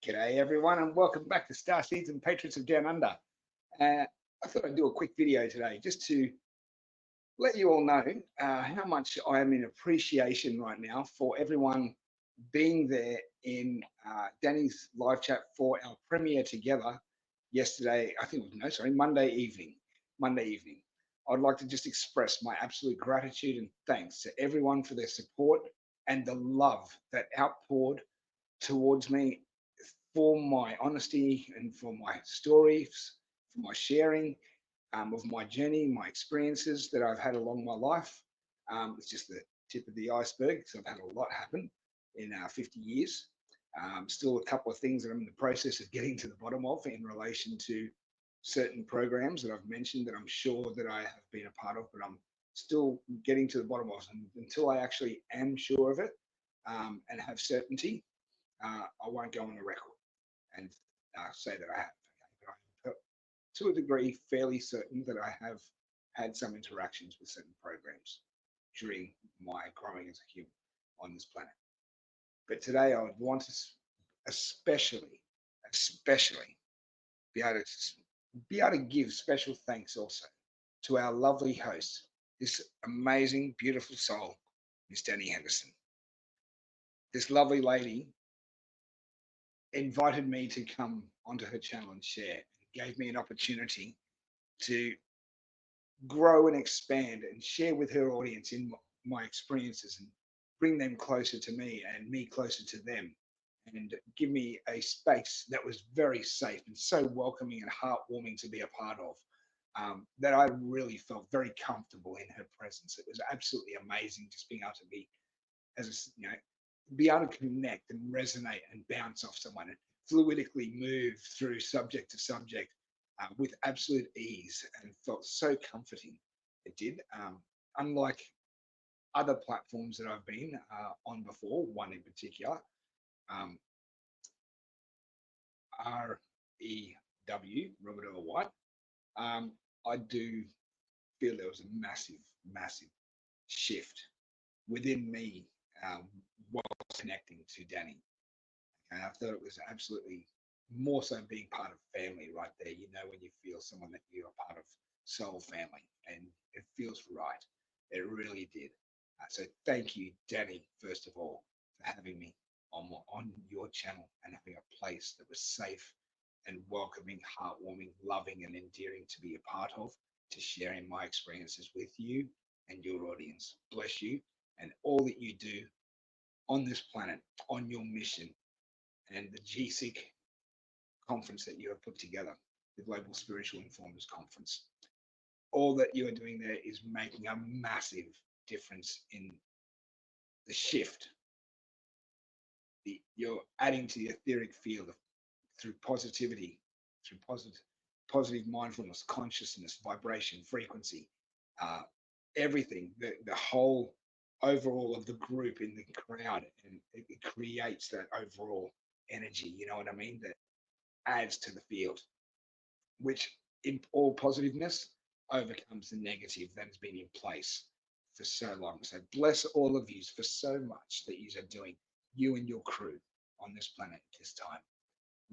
G'day everyone and welcome back to Star Seeds and Patriots of Down Under. I thought I'd do a quick video today just to let you all know how much I am in appreciation right now for everyone being there in Dani's live chat for our premiere together yesterday. I think, no, sorry, Monday evening. I'd like to just express my absolute gratitude and thanks to everyone for their support and the love that outpoured towards me for my honesty and for my stories, for my sharing of my journey, my experiences that I've had along my life. It's just the tip of the iceberg, because I've had a lot happen in 50 years. Still a couple of things that I'm in the process of getting to the bottom of in relation to certain programs that I've mentioned that I'm sure that I have been a part of, but I'm still getting to the bottom of it. And until I actually am sure of it and have certainty, I won't go on the record and say that I have. But I'm to a degree fairly certain that I have had some interactions with certain programs during my growing as a human on this planet. But today I would want to especially be able to give special thanks also to our lovely host, this amazing, beautiful soul, Miss Dani Henderson. This lovely lady invited me to come onto her channel and share. It gave me an opportunity to grow and expand and share with her audience in my experiences and bring them closer to me and me closer to them, and give me a space that was very safe and so welcoming and heartwarming to be a part of, that I really felt very comfortable in her presence. It was absolutely amazing just being able to be, be able to connect and resonate and bounce off someone and fluidically move through subject to subject with absolute ease, and felt so comforting. It did. Unlike other platforms that I've been on before, one in particular, REW, Robert Earl White, I do feel there was a massive shift within me while connecting to Dani. And I thought it was absolutely more so being part of family right there. You know, when you feel someone that you're part of soul family, and it feels right. It really did. So thank you, Dani, first of all, for having me on your channel and having a place that was safe and welcoming, heartwarming, loving, and endearing to be a part of, to sharing my experiences with you and your audience. Bless you and all that you do on this planet, on your mission, and the GSIC conference that you have put together, the Global Spiritual Informers Conference. All that you are doing there is making a massive difference in the shift. You're adding to the etheric field through positivity, through positive mindfulness, consciousness, vibration, frequency, everything, the whole overall of the group in the crowd, and it creates that overall energy, you know what I mean, that adds to the field, which in all positiveness overcomes the negative that has been in place for so long. So bless all of you for so much that you are doing, you and your crew on this planet at this time.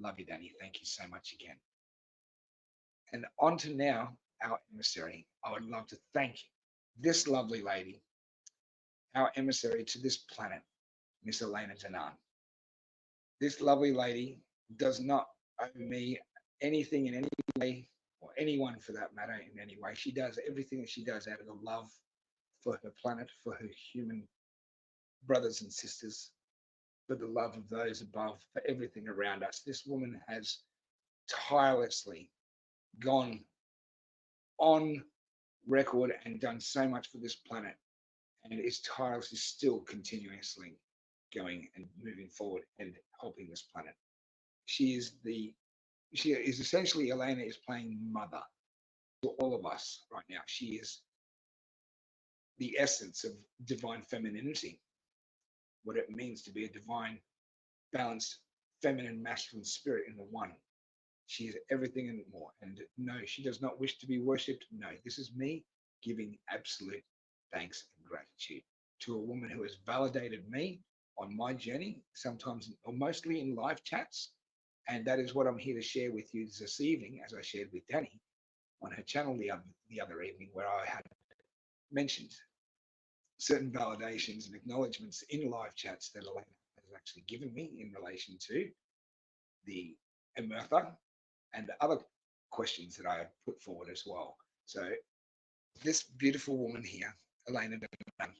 Love you, Dani. Thank you so much again. And on to now our emissary. I would love to thank this lovely lady, our emissary to this planet, Miss Elena Danaán. This lovely lady does not owe me anything in any way, or anyone for that matter in any way. She does everything that she does out of the love for her planet, for her human brothers and sisters, for the love of those above, for everything around us. This woman has tirelessly gone on record and done so much for this planet, and is tirelessly still continuously going and moving forward and helping this planet. She is essentially, Elena is playing mother to all of us right now. She is the essence of divine femininity, what it means to be a divine, balanced, feminine, masculine spirit in the one. She is everything and more. And no, she does not wish to be worshipped. No, this is me giving absolute thanks and gratitude to a woman who has validated me on my journey, sometimes or mostly in live chats, And that is what I'm here to share with you this evening, as I shared with Dani on her channel the other evening, where I had mentioned certain validations and acknowledgements in live chats that Elena has actually given me in relation to the Emertha and other questions that I have put forward as well. So this beautiful woman here, Elena Danaán,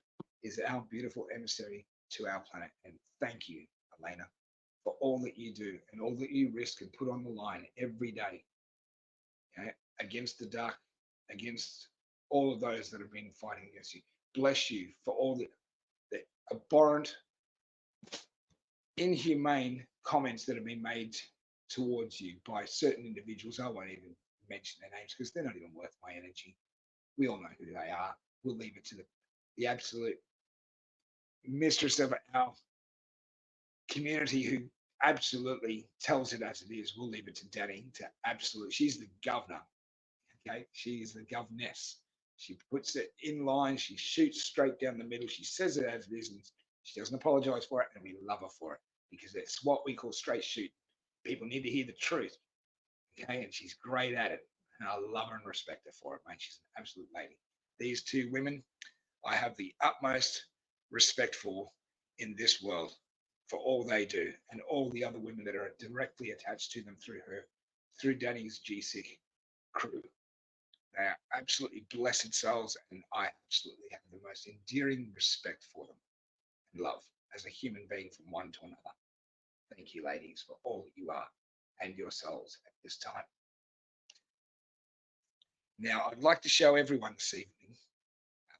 is our beautiful emissary to our planet. And thank you, Elena, for all that you do and all that you risk and put on the line every day, okay, against the dark, against all of those that have been fighting against you. Bless you for all the abhorrent, inhumane comments that have been made towards you by certain individuals. I won't even mention their names because they're not even worth my energy. We all know who they are. We'll leave it to the absolute mistress of our community who absolutely tells it as it is. We'll leave it to Dani to absolutely. She's the governor. Okay, she is the governess. She puts it in line. She shoots straight down the middle. She says it as it is, and she doesn't apologize for it, and we love her for it because it's what we call straight shoot. People need to hear the truth. Okay, and she's great at it, and I love her and respect her for it, mate. She's an absolute lady. These two women, I have the utmost respect for in this world for all they do, and all the other women that are directly attached to them through Dani's GSIC crew. They are absolutely blessed souls, and I absolutely have the most endearing respect for them and love as a human being from one to another. Thank you, ladies, for all that you are and your souls at this time. Now, I'd like to show everyone this evening,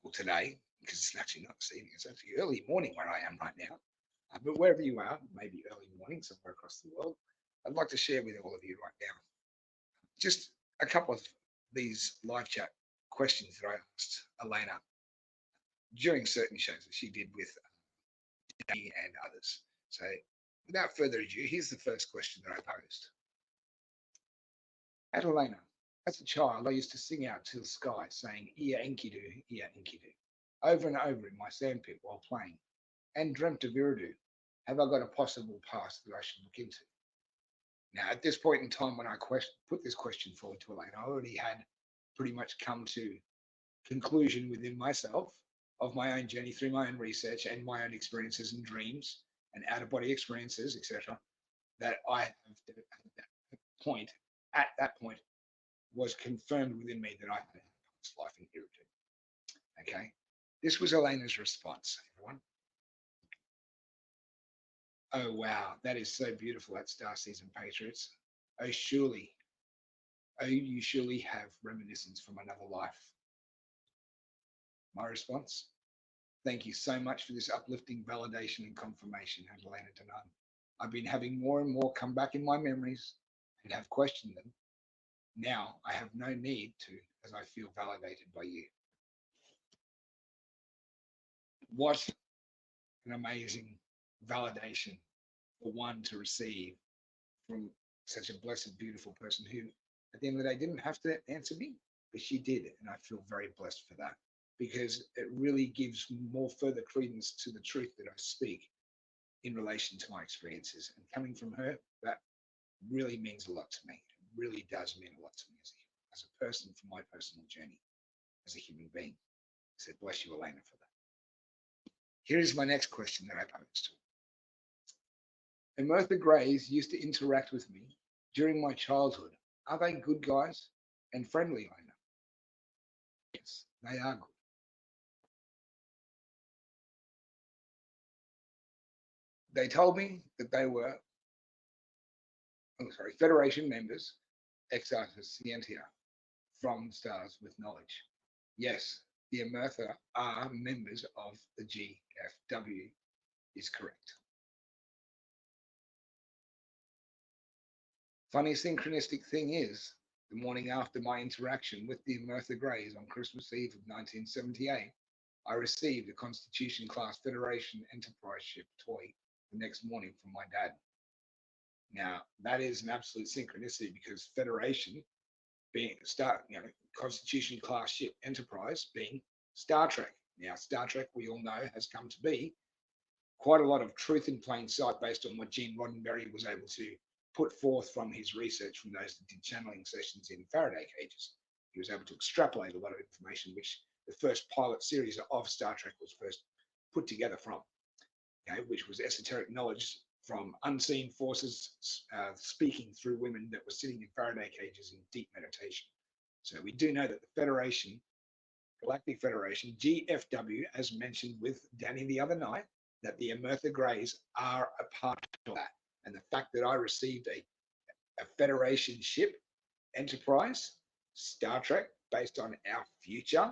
well, today, because it's actually not this evening, it's actually early morning where I am right now. But wherever you are, maybe early morning somewhere across the world, I'd like to share with all of you right now just a couple of these live chat questions that I asked Elena during certain shows that she did with Dani and others. So without further ado, here's the first question that I posed. At Elena, as a child, I used to sing out to the sky saying, "Ia Enkidu, Ia Enkidu," over and over in my sandpit while playing, and dreamt of Iridu. Have I got a possible past that I should look into? Now, at this point in time, when I put this question forward to Elena, I already had pretty much come to conclusion within myself of my own journey through my own research and my own experiences and dreams and out-of-body experiences, etc., that I have at that point was confirmed within me that I had a past life in Iridu. Okay, this was Elena's response, everyone. Oh, wow, that is so beautiful. That's Star Season Patriots. Oh, you surely have reminiscence from another life. My response, thank you so much for this uplifting validation and confirmation, Elena Danaán. I've been having more and more come back in my memories and have questioned them. Now I have no need to, as I feel validated by you. What an amazing validation for one to receive from such a blessed, beautiful person who, at the end of the day, didn't have to answer me, but she did. And I feel very blessed for that because it really gives more further credence to the truth that I speak in relation to my experiences. And coming from her, that really means a lot to me. It really does mean a lot to me as a person for my personal journey as a human being. So bless you, Elena, for that. Here is my next question that I posed. Emertha Greys used to interact with me during my childhood. Are they good guys and friendly, Elena? Yes, they are good. They told me that they were, Federation members, ex artis scientia, from stars with knowledge. Yes, the Emertha are members of the GFW, is correct. Funny synchronistic thing is, the morning after my interaction with the Emertha Greys on Christmas Eve of 1978, I received a Constitution Class Federation Enterprise ship toy the next morning from my dad. Now, that is an absolute synchronicity because Federation being Constitution Class ship Enterprise being Star Trek. Now, Star Trek, we all know, has come to be quite a lot of truth in plain sight based on what Gene Roddenberry was able to put forth from his research from those that did channeling sessions in Faraday cages. He was able to extrapolate a lot of information, which the first pilot series of Star Trek was first put together from, okay, which was esoteric knowledge from unseen forces speaking through women that were sitting in Faraday cages in deep meditation. So we do know that the Federation, Galactic Federation, GFW, as mentioned with Dani the other night, that the Emertha Greys are a part of that. And the fact that I received a Federation ship, Enterprise, Star Trek, based on our future,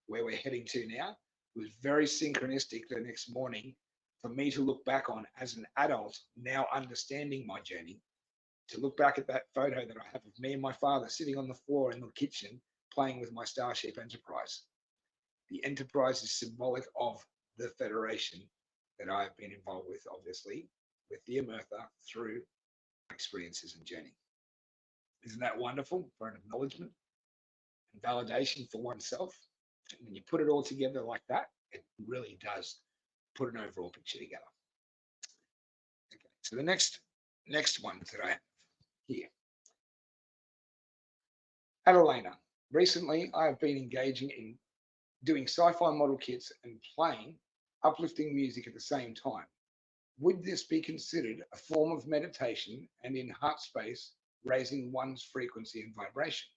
where we're heading to now, was very synchronistic the next morning for me to look back on as an adult, now understanding my journey, to look back at that photo that I have of me and my father sitting on the floor in the kitchen playing with my Starship Enterprise. The Enterprise is symbolic of the Federation that I have been involved with, obviously, with the Emertha through experiences and journey. Isn't that wonderful for an acknowledgement and validation for oneself? And when you put it all together like that, it really does put an overall picture together. Okay, so the next one that I have here. At Elena, recently I have been engaging in doing sci-fi model kits and playing uplifting music at the same time. Would this be considered a form of meditation and in heart space, raising one's frequency and vibration?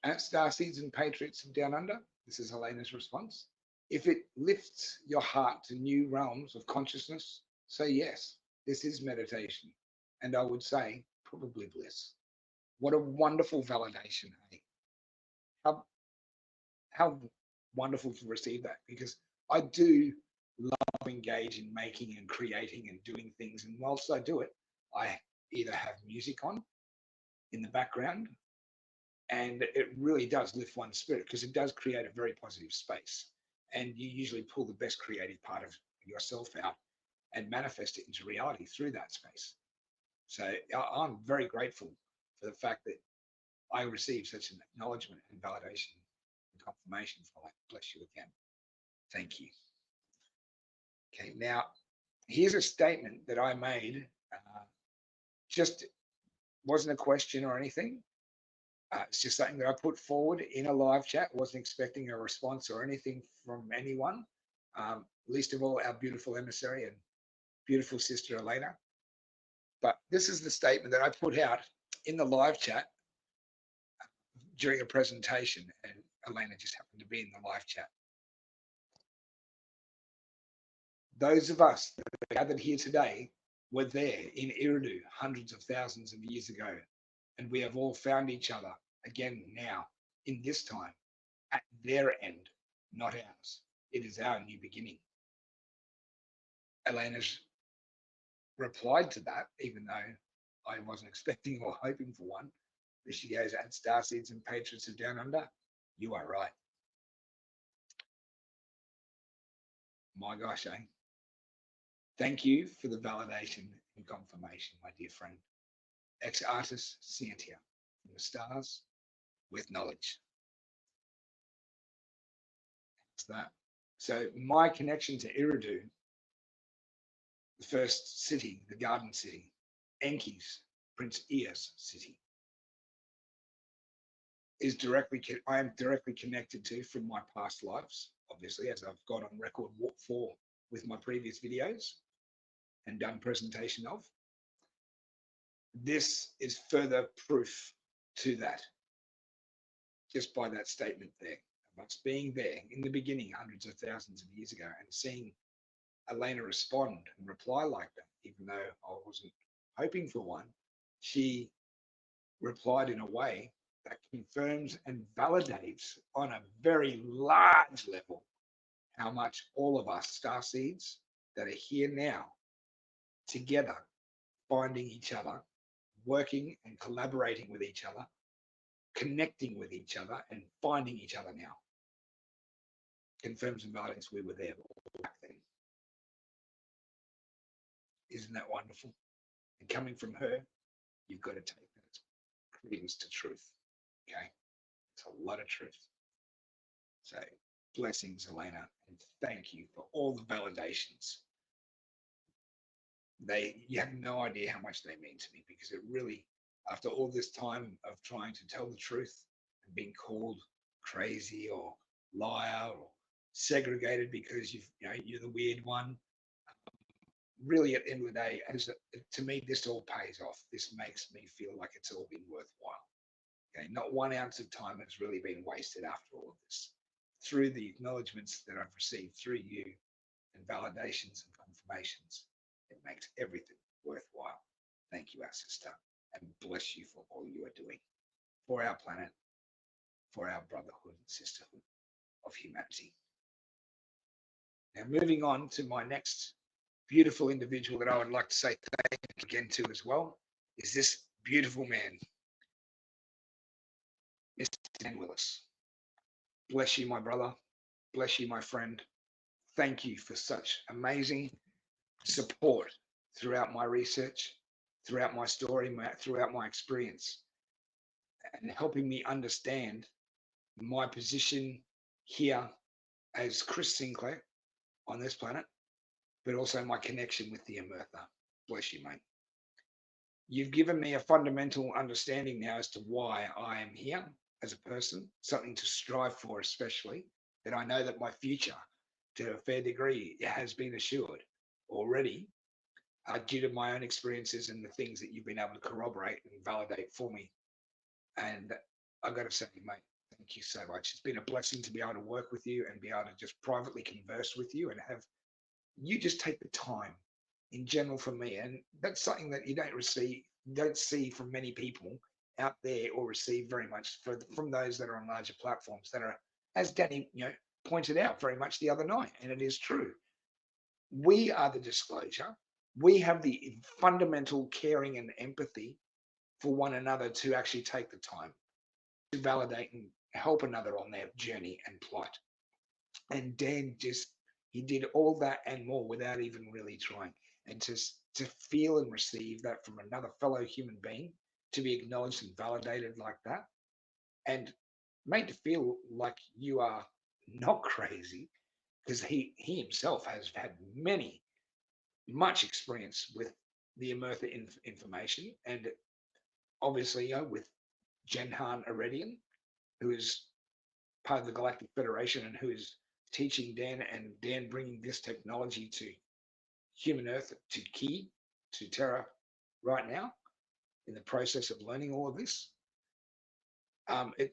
At Starseeds and Patriots of Down Under, this is Elena's response. If it lifts your heart to new realms of consciousness, say yes, this is meditation. And I would say probably bliss. What a wonderful validation, eh? How wonderful to receive that, because I do love engage in making and creating and doing things. And whilst I do it, I either have music on in the background, and it really does lift one's spirit because it does create a very positive space. And you usually pull the best creative part of yourself out and manifest it into reality through that space. So I'm very grateful for the fact that I received such an acknowledgement and validation and confirmation for that. Bless you again. Thank you. Okay, now here's a statement that I made. Just wasn't a question or anything. It's just something that I put forward in a live chat. Wasn't expecting a response or anything from anyone. Least of all, our beautiful emissary and beautiful sister Elena. But this is the statement that I put out in the live chat during a presentation, and Elena just happened to be in the live chat. Those of us that are gathered here today were there in Eridu hundreds of thousands of years ago, and we have all found each other again now in this time at their end, not ours. It is our new beginning. Elena's replied to that, even though I wasn't expecting or hoping for one. She goes, at Starseeds and Patriots of Down Under, you are right. My gosh, eh? Thank you for the validation and confirmation, my dear friend. Ex artis scientia, from the stars with knowledge. That's that. So my connection to Eridu, the first city, the garden city, Enki's, Prince Ea's city, is I am directly connected to from my past lives, obviously, as I've got on record for with my previous videos and done presentation of. This is further proof to that, just by that statement there, of us being there in the beginning hundreds of thousands of years ago and seeing Elena respond and reply like that, even though I wasn't hoping for one. She replied in a way that confirms and validates on a very large level how much all of us starseeds that are here now together, finding each other, working and collaborating with each other, connecting with each other and finding each other now. Confirms and validates we were there back then. Isn't that wonderful? And coming from her, you've got to take that as credence to truth. Okay, it's a lot of truth. So blessings, Elena, and thank you for all the validations You have no idea how much they mean to me, because it really, after all this time of trying to tell the truth and being called crazy or liar or segregated because you're the weird one, really at the end of the day, to me, this all pays off. This makes me feel like it's all been worthwhile. Okay, not 1 ounce of time has really been wasted after all of this. Through the acknowledgements that I've received through you and validations and confirmations, it makes everything worthwhile. Thank you, our sister, and bless you for all you are doing for our planet, for our brotherhood and sisterhood of humanity. Now, moving on to my next beautiful individual that I would like to say thank you again to as well, is this beautiful man, Mr. Dan Willis. Bless you, my brother. Bless you, my friend. Thank you for such amazing support throughout my research, throughout my story, throughout my experience, and helping me understand my position here as Chris Sinclair on this planet, but also my connection with the Earther. Bless you, mate. You've given me a fundamental understanding now as to why I am here as a person, something to strive for, especially that I know that my future, to a fair degree, has been assured already, due to my own experiences and the things that you've been able to corroborate and validate for me. And I've got to say, mate, thank you so much. It's been a blessing to be able to work with you and be able to just privately converse with you and have you just take the time in general from me. And that's something that you don't see from many people out there, or receive very much from those that are on larger platforms that are, as Dani pointed out very much the other night, and it is true. We are the disclosure. We have the fundamental caring and empathy for one another to actually take the time to validate and help another on their journey and plight. And Dan he did all that and more without even really trying. And to feel and receive that from another fellow human being, to be acknowledged and validated like that, and made to feel like you are not crazy, because he himself has had much experience with the Emertha information, and obviously with Jenhan Aredian, who is part of the Galactic Federation and who is teaching Dan, and Dan bringing this technology to human Earth, to Key, to Terra right now, in the process of learning all of this.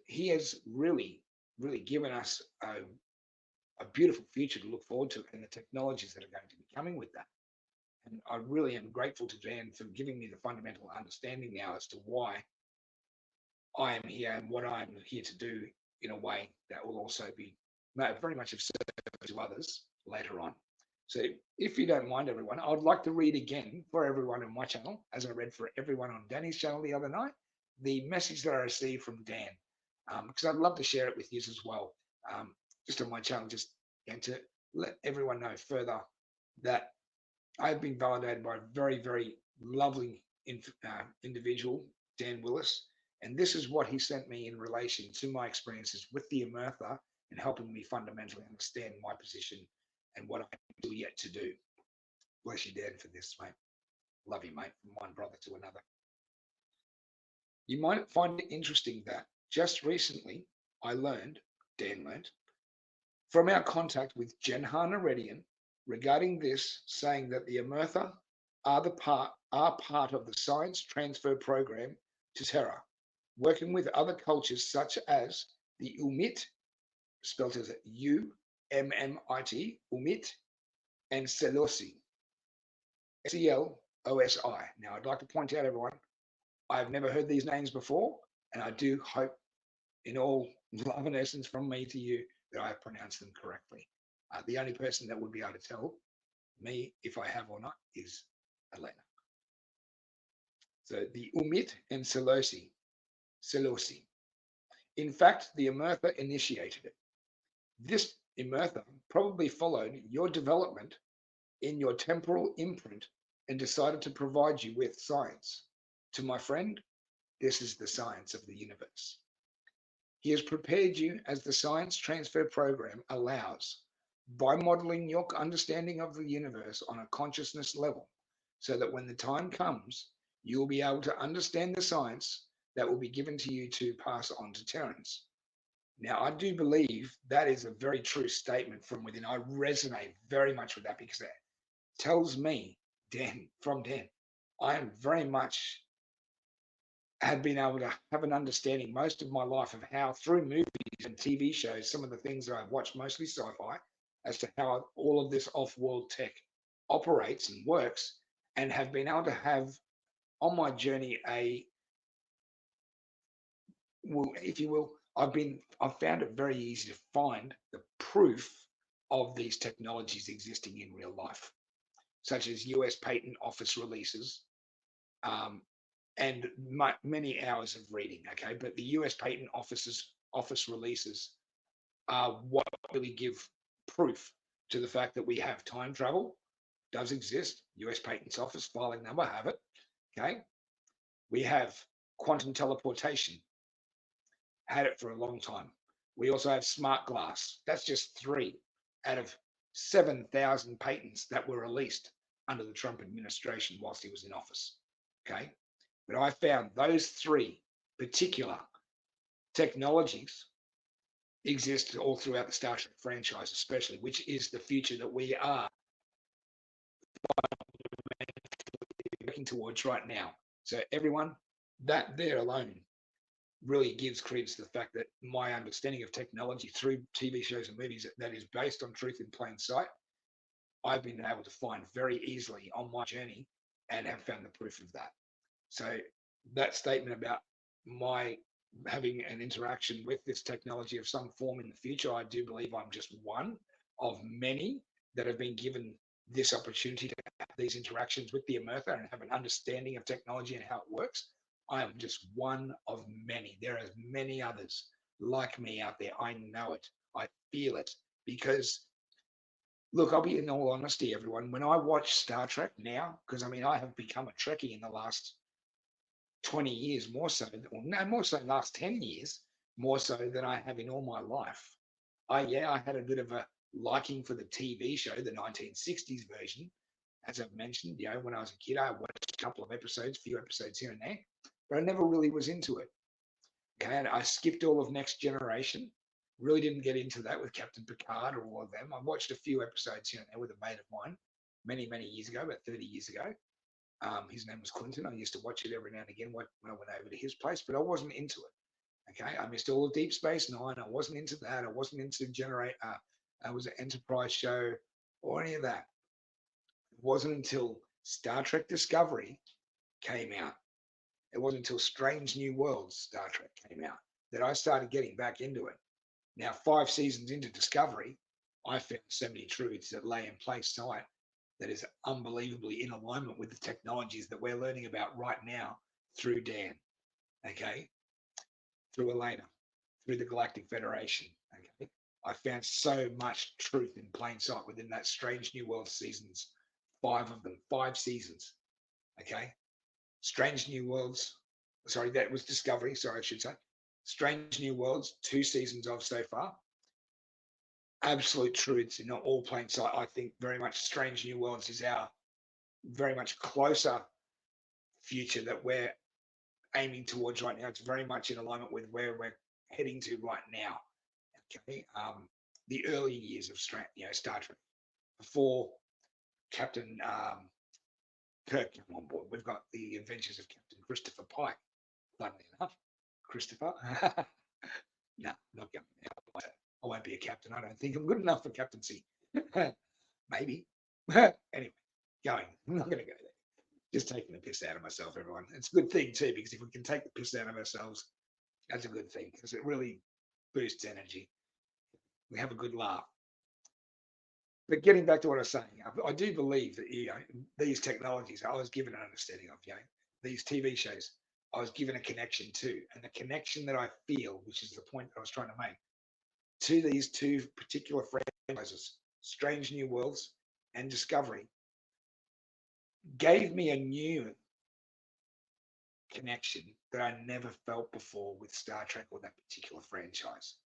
He has really, really given us a beautiful future to look forward to, and the technologies that are going to be coming with that. And I really am grateful to Dan for giving me the fundamental understanding now as to why I am here and what I'm here to do, in a way that will also be very much of service to others later on. So if you don't mind, everyone, I'd like to read again for everyone on my channel, as I read for everyone on Dani's channel the other night, the message that I received from Dan, because I'd love to share it with you as well, just on my channel, and to let everyone know further that I've been validated by a very, very lovely individual, Dan Willis, and this is what he sent me in relation to my experiences with the Emertha and helping me fundamentally understand my position and what I'm still yet to do. Bless you, Dan, for this, mate. Love you, mate, from one brother to another. You might find it interesting that just recently Dan learned, from our contact with Jenhan Aredian regarding this, saying that the Emertha are part of the science transfer program to Terra, working with other cultures such as the Umit, spelled as U-M-M-I-T, Umit, and Selosi, S-E-L-O-S-I. Now, I'd like to point out, everyone, I've never heard these names before, and I do hope, in all love and essence from me to you, that I have pronounced them correctly. The only person that would be able to tell me if I have or not is Elena. So the Umit and Selosi. In fact, the Emertha initiated it. This Emertha probably followed your development in your temporal imprint and decided to provide you with science. To my friend, this is the science of the universe. He has prepared you as the science transfer program allows, by modeling your understanding of the universe on a consciousness level, so that when the time comes, you'll be able to understand the science that will be given to you to pass on to Terrence. Now, I do believe that is a very true statement from within. I resonate very much with that because that tells me, Dan, from Dan, I am very much have been able to have an understanding most of my life of how, through movies and TV shows, some of the things that I've watched, mostly sci-fi, as to how all of this off-world tech operates and works, and have been able to have on my journey well, if you will, I've found it very easy to find the proof of these technologies existing in real life, such as US patent office releases, and many hours of reading. Okay, but the US patent office releases are what really give proof to the fact that we have time travel does exist. US Patents Office filing number, have it. Okay, we have quantum teleportation, had it for a long time. We also have smart glass. That's just 3 out of 7,000 patents that were released under the Trump administration whilst he was in office. Okay, but I found those 3 particular technologies exist all throughout the Star Trek franchise, especially, which is the future that we are working towards right now. So everyone, that there alone really gives credence to the fact that my understanding of technology through TV shows and movies that is based on truth in plain sight, I've been able to find very easily on my journey and have found the proof of that. So that statement about my having an interaction with this technology of some form in the future, I do believe I'm just one of many that have been given this opportunity to have these interactions with the Emertha and have an understanding of technology and how it works. I am just one of many. There are many others like me out there. I know it. I feel it because, look, I'll be in all honesty, everyone. When I watch Star Trek now, because I mean, I have become a Trekkie in the last 20 years, more so, or no, more so, last 10 years, more so than I have in all my life. I had a bit of a liking for the TV show, the 1960s version. As I've mentioned, when I was a kid, I watched a couple of episodes, few episodes here and there, but I never really was into it. Okay, and I skipped all of Next Generation. Really didn't get into that with Captain Picard or all of them. I watched a few episodes here and there with a mate of mine many years ago, about 30 years ago. His name was Clinton. I used to watch it every now and again when I went over to his place, but I wasn't into it. Okay, I missed all of Deep Space Nine. I wasn't into that. I wasn't into it was an Enterprise show or any of that. It wasn't until Star Trek Discovery came out. It wasn't until Strange New Worlds Star Trek came out that I started getting back into it. Now, 5 seasons into Discovery, I found so many truths that lay in plain sight that is unbelievably in alignment with the technologies that we're learning about right now through Dan, okay, through Elena, through the Galactic Federation, okay. I found so much truth in plain sight within that Strange New World seasons, 5 of them, 5 seasons, okay. Strange New Worlds, sorry, that was Discovery, sorry, I should say. Strange New Worlds, 2 seasons of so far. Absolute truths in all plain sight. I think very much Strange New Worlds is our very much closer future that we're aiming towards right now. It's very much in alignment with where we're heading to right now. Okay, the early years of Star Trek before Captain Kirk came on board. We've got the adventures of Captain Christopher Pike. Funnily enough, Christopher. No, not going now. I won't be a captain. I don't think I'm good enough for captaincy. Maybe. Anyway, going. I'm not going to go there. Just taking the piss out of myself, everyone. It's a good thing too, because if we can take the piss out of ourselves, that's a good thing, because it really boosts energy. We have a good laugh. But getting back to what I was saying, I do believe that these technologies, I was given an understanding of, these TV shows, I was given a connection to, and the connection that I feel, which is the point that I was trying to make, to these 2 particular franchises, Strange New Worlds and Discovery, gave me a new connection that I never felt before with Star Trek or that particular franchise,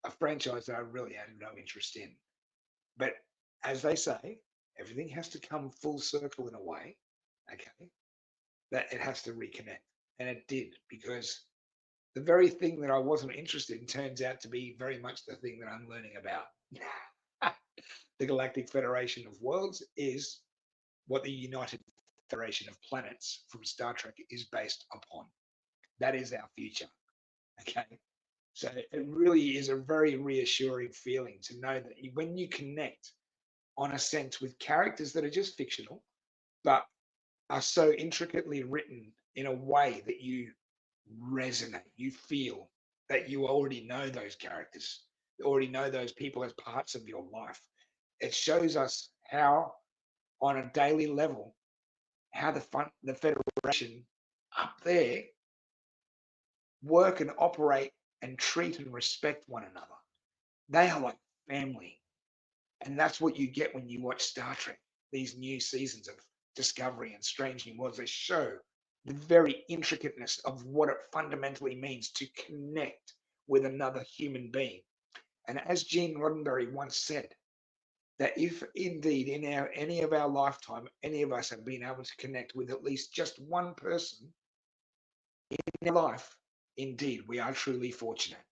a franchise that I really had no interest in. But as they say, everything has to come full circle in a way. Okay, that it has to reconnect. And it did, because the very thing that I wasn't interested in turns out to be very much the thing that I'm learning about. The Galactic Federation of Worlds is what the United Federation of Planets from Star Trek is based upon. That is our future. Okay. So it really is a very reassuring feeling to know that when you connect on a sense with characters that are just fictional, but are so intricately written in a way that you resonate, you feel that you already know those characters, you already know those people as parts of your life. It shows us how, on a daily level, how the Federation up there work and operate and treat and respect one another. They are like family. And that's what you get when you watch Star Trek, these new seasons of Discovery and Strange New Worlds. They show the very intricateness of what it fundamentally means to connect with another human being. And as Gene Roddenberry once said, that if indeed in any of our lifetime, any of us have been able to connect with at least just one person in our life, indeed, we are truly fortunate.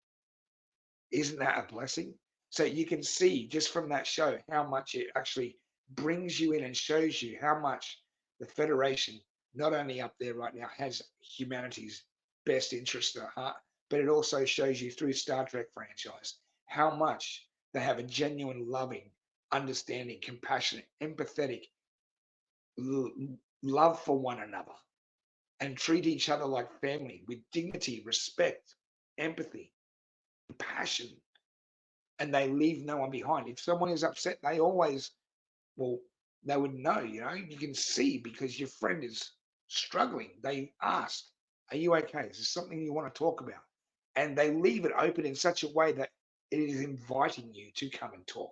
Isn't that a blessing? So you can see just from that show how much it actually brings you in and shows you how much the Federation, not only up there right now, has humanity's best interest at heart, but it also shows you through Star Trek franchise how much they have a genuine, loving, understanding, compassionate, empathetic love for one another, and treat each other like family with dignity, respect, empathy, passion, and they leave no one behind. If someone is upset, they always, well, they would know, you can see because your friend is struggling. They ask, are you okay? Is there something you want to talk about? And they leave it open in such a way that it is inviting you to come and talk,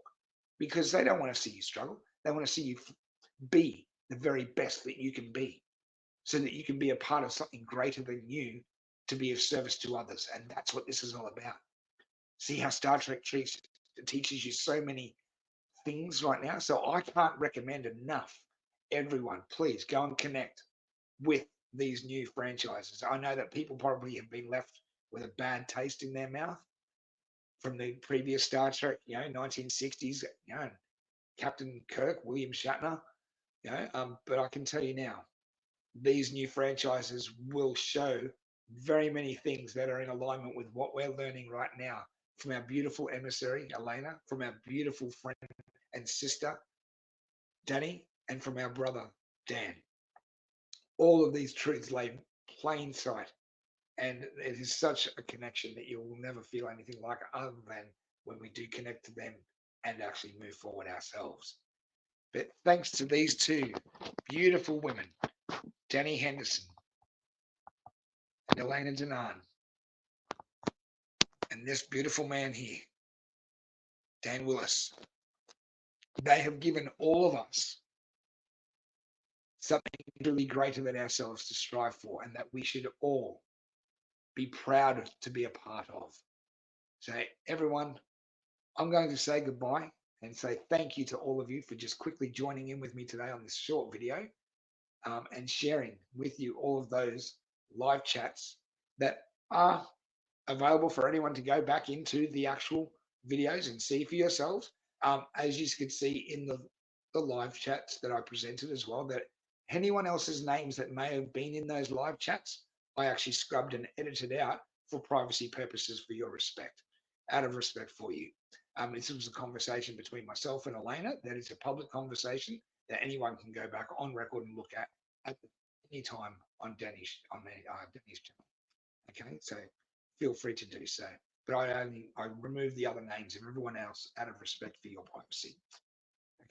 because they don't want to see you struggle. They want to see you be the very best that you can be, so that you can be a part of something greater than you, to be of service to others. And that's what this is all about. See how Star Trek teaches you so many things right now. So I can't recommend enough. Everyone, please go and connect with these new franchises. I know that people probably have been left with a bad taste in their mouth from the previous Star Trek, 1960s, Captain Kirk, William Shatner, but I can tell you now, these new franchises will show very many things that are in alignment with what we're learning right now from our beautiful emissary, Elena, from our beautiful friend and sister, Dani, and from our brother, Dan. All of these truths lay plain sight, and it is such a connection that you will never feel anything like it other than when we do connect to them and actually move forward ourselves. But thanks to these two beautiful women, Dani Henderson and Elena Danaán, and this beautiful man here, Dan Willis, they have given all of us something really greater than ourselves to strive for, and that we should all be proud to be a part of. So everyone, I'm going to say goodbye and say thank you to all of you for just quickly joining in with me today on this short video, and sharing with you all of those live chats that are available for anyone to go back into the actual videos and see for yourselves. As you can see in the live chats that I presented as well, that anyone else's names that may have been in those live chats, I actually scrubbed and edited out for privacy purposes, for your respect, out of respect for you. This was a conversation between myself and Elena. That is a public conversation that anyone can go back on record and look at any time on Dani's channel. Okay, so feel free to do so. But I remove the other names of everyone else out of respect for your privacy.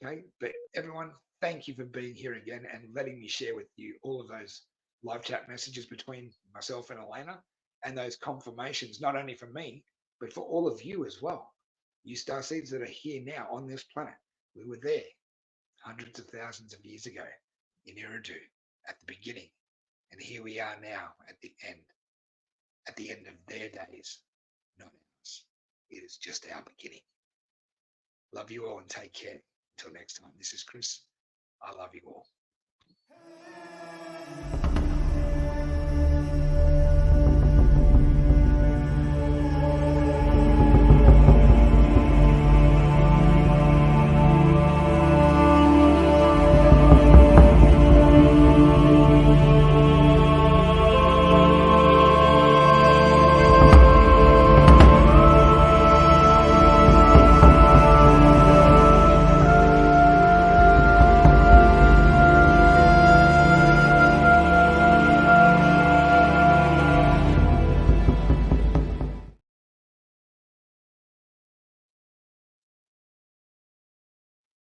Okay, but everyone, thank you for being here again and letting me share with you all of those live chat messages between myself and Elena, and those confirmations, not only for me, but for all of you as well. You starseeds that are here now on this planet. We were there hundreds of thousands of years ago in Eridu at the beginning. And here we are now at the end of their days, not ours. It is just our beginning. Love you all and take care. Until next time, this is Chris. I love you all.